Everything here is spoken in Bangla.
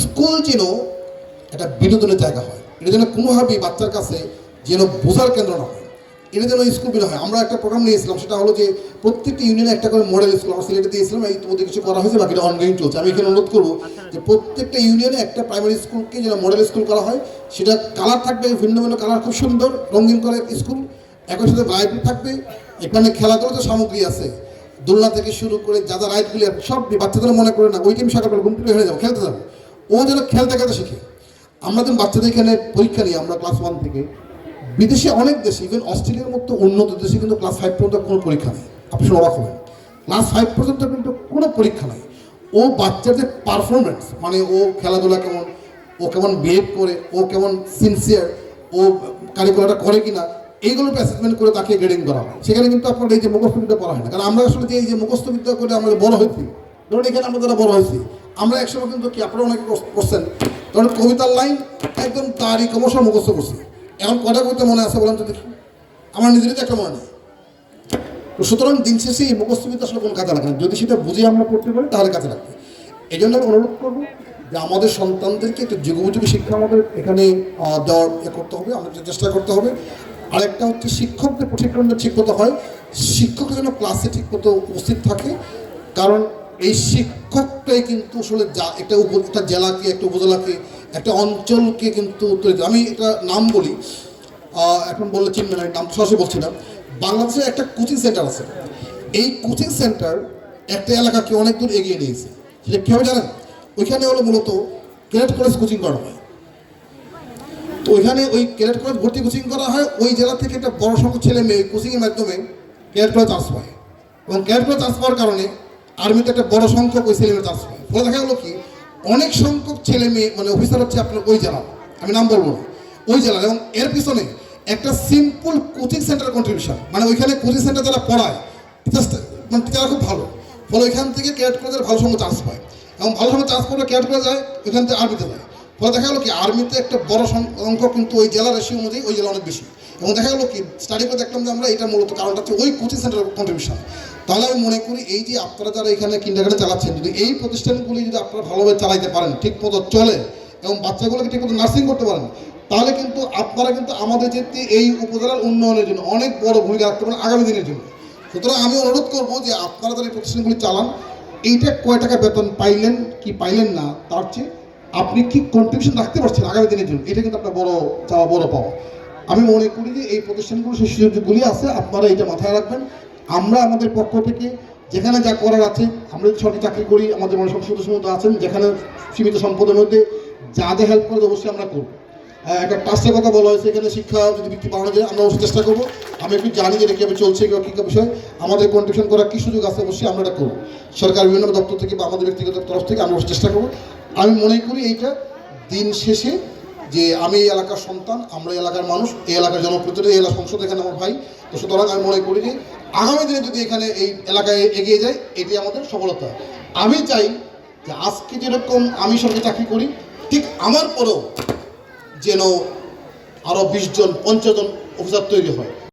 স্কুল যেন একটা বিনোদনের জায়গা হয়, এটা যেন কোনোভাবেই বাচ্চার কাছে যেন বোঝার কেন্দ্র না হয়, এটা যেন স্কুল বিনা হয়। আমরা একটা প্রোগ্রাম নিয়েছিলাম, সেটা হলো যে প্রত্যেকটি ইউনিয়নে একটা করে মডেল স্কুল আমরা সিলেটে দিয়েছিলাম। এই তোমাদের কিছু করা হয়েছে, বাকিটা অনগোয়িং চলছে। আমি এখানে অনুরোধ করবো যে প্রত্যেকটা ইউনিয়নে একটা প্রাইমারি স্কুলকে যেন মডেল স্কুল করা হয়। সেটা কালার থাকবে, ভিন্ন ভিন্ন কালার, খুব সুন্দর রঙিন করে স্কুল। একই সাথে লাইব্রেরি থাকবে, এখানে খেলাধুলার যে সামগ্রী আছে, দোলনা থেকে শুরু করে যা যা রাইডগুলি সব বাচ্চাদের মনে করে না ওই টাইম সকালবেলা ঘুম থেকে হয়ে যাবো খেলতে যাবো, ও যেন খেলতে খেলতে শিখে। আমরা যখন বাচ্চাদের এখানে পরীক্ষা নিই, আমরা ক্লাস 1 থেকে, বিদেশে অনেক দেশে, ইভেন অস্ট্রেলিয়ার মতো উন্নত দেশে কিন্তু ক্লাস 5 পর্যন্ত কোনো পরীক্ষা নেই। আপনি শুনে অবাক হবেন, ক্লাস 5 পর্যন্ত কিন্তু কোনো পরীক্ষা নেই। ও বাচ্চার যে পারফরমেন্স, মানে ও খেলাধুলা কেমন, ও কেমন বিহেভ করে, ও কেমন সিনসিয়ার, ও কারিকুলারটা করে কিনা, এইগুলোকে অ্যাসেসমেন্ট করে তাকে গ্রেডিং করা হয়। সেখানে কিন্তু আপনার এই যে মুখস্থবিদ্যা পড়া হয় না, কারণ আমরা আসলে যে এই যে মুখস্থবিদ্যা করে আমরা বড় হয়েছি, ধরুন এখানে আমরা যারা বড় হয়েছি, আমরা একসময় কিন্তু কি আপনারা অনেকে করছেন, ধরুন কবিতার লাইন একদম তারই ক্রমশ মুখস্থ করছি। এখন কটা কবিতা মনে আছে বলেন তো দেখি? আমার নিজেরই একটা মনে নেই। তো সুতরাং দিন শেষে এই মুখস্থবিদ্যা আসলে কোনো কাজে লাগে না, যদি সেটা বুঝে আমরা পড়তে পারি তাহলে কাজে লাগবে। এই জন্য আমি অনুরোধ করবো যে আমাদের সন্তানদেরকে একটু যুগোপযোগী শিক্ষা আমাদের এখানে দেওয়ার করতে হবে, আমাদের চেষ্টা করতে হবে। আরেকটা হচ্ছে শিক্ষকদের প্রশিক্ষণটা ঠিক মতো হয়, শিক্ষক যেন ক্লাসে ঠিক মতো উপস্থিত থাকে। কারণ এই শিক্ষকটাই কিন্তু আসলে একটা জেলাকে, একটা উপজেলাকে, একটা অঞ্চলকে কিন্তু তৈরি। আমি একটা নাম বলি, এখন বললে চিনবে না, নাম সরাসরি বলছি না। বাংলাদেশে একটা কোচিং সেন্টার আছে, এই কোচিং সেন্টার একটা এলাকাকে অনেক দূর এগিয়ে নিয়েছে। সেটা কীভাবে জানেন? ওইখানে হলো মূলত ক্যাডেট কলেজ কোচিং করা হয়। তো ওইখানে ওই ক্যাডেট কলেজ ভর্তি কোচিং করা হয়, ওই জেলা থেকে একটা বড় সংখ্যক ছেলে মেয়ে কোচিংয়ের মাধ্যমে ক্যাডেট কলেজ চান্স পায়, এবং ক্যাডেট কলেজ চান্স পাওয়ার কারণে আর্মিতে একটা বড় সংখ্যক ওই ছেলে মেয়ে চান্স পায়। ফলে দেখা গেলো কি, অনেক সংখ্যক ছেলে মেয়ে মানে অফিসার হচ্ছে আপনার ওই জেলা, আমি নাম বলবো না, ওই জেলা। এবং এর পিছনে একটা সিম্পল কোচিং সেন্টার কন্ট্রিবিউশন, মানে ওইখানে কোচিং সেন্টার যারা পড়ায় মানে টিচাররা খুব ভালো, ফলে ওইখান থেকে ক্যাডেট কলেজের ভালো সংখ্যক চান্স পায়, এবং ভালো সংখ্যক চান্স পড়লে ক্যাডেট কলেজ যায়, ওইখান থেকে আর্মিতে যায়। ফলে দেখা গেলো কি, আর্মিতে একটা বড় সংখ্যক কিন্তু ওই জেলার রেশিও অনুযায়ী ওই জেলা অনেক বেশি। এবং দেখা গেলো কি, স্টাডি করে দেখলাম যে আমরা এটা মূলত কারণটা হচ্ছে ওই কোচিং সেন্টারের কন্ট্রিবিউশন। তাহলে আমি মনে করি এই যে আপনারা যারা এখানে কিন্ডারগার্টেন চালাচ্ছেন, যদি এই প্রতিষ্ঠানগুলি যদি আপনারা ভালোভাবে চালাইতে পারেন, ঠিক মতো চলে, এবং বাচ্চাগুলোকে ঠিক মতো নার্সিং করতে পারেন, তাহলে কিন্তু আপনারা কিন্তু আমাদের যে এই উপজেলার উন্নয়নের জন্য অনেক বড় ভূমিকা রাখতে পারেন আগামী দিনের জন্য। সুতরাং আমি অনুরোধ করবো যে আপনারা যারা এই প্রতিষ্ঠানগুলি চালান, এইটা কয় টাকা বেতন পাইলেন কি পাইলেন না, তার চেয়ে আপনি কি কন্ট্রিবিউশন রাখতে পারছেন আগামী দিনের জন্য, এটা কিন্তু আপনার বড় চাওয়া, বড় পাওয়া। আমি মনে করি যে এই প্রতিষ্ঠানগুলো সেই সুযোগগুলি আছে, আপনারা এটা মাথায় রাখবেন। আমরা আমাদের পক্ষ থেকে যেখানে যা করার আছে, আমরা সরকারি চাকরি করি, আমাদের মনে সংসদ সদস্য মতো আছেন, যেখানে সীমিত সম্পদের মধ্যে যা যা হেল্প করে অবশ্যই আমরা করবো। একটা ট্রাস্টের কথা বলা হয়েছে, এখানে শিক্ষা যদি বৃত্তি বাড়ানো যায় আমরা অবশ্যই চেষ্টা করবো। আমি একটু জানি যে এটা কীভাবে চলছে, কী কী বিষয় আমাদের কন্ট্রিবিউশন করার কী সুযোগ আছে, অবশ্যই আমরা এটা করবো। সরকার বিভিন্ন দপ্তর থেকে বা আমাদের ব্যক্তিগত তরফ থেকে আমরা অবশ্যই চেষ্টা করবো। আমি মনে করি এইটা দিন শেষে যে আমি এই এলাকার সন্তান, আমরা এই এলাকার মানুষ, এই এলাকার জনপ্রতিনিধি, এই এলাকার সংসদ এখানে আমার ভাই। তো সুতরাং আমি মনে করি যে আগামী দিনে যদি এখানে এই এলাকায় এগিয়ে যায়, এটি আমাদের সফলতা। আমি চাই যে আজকে যেরকম আমি সরকারি চাকরি করি, ঠিক আমার পরেও যেন আরও 20 জন 50 জন অফিসার তৈরি হয়।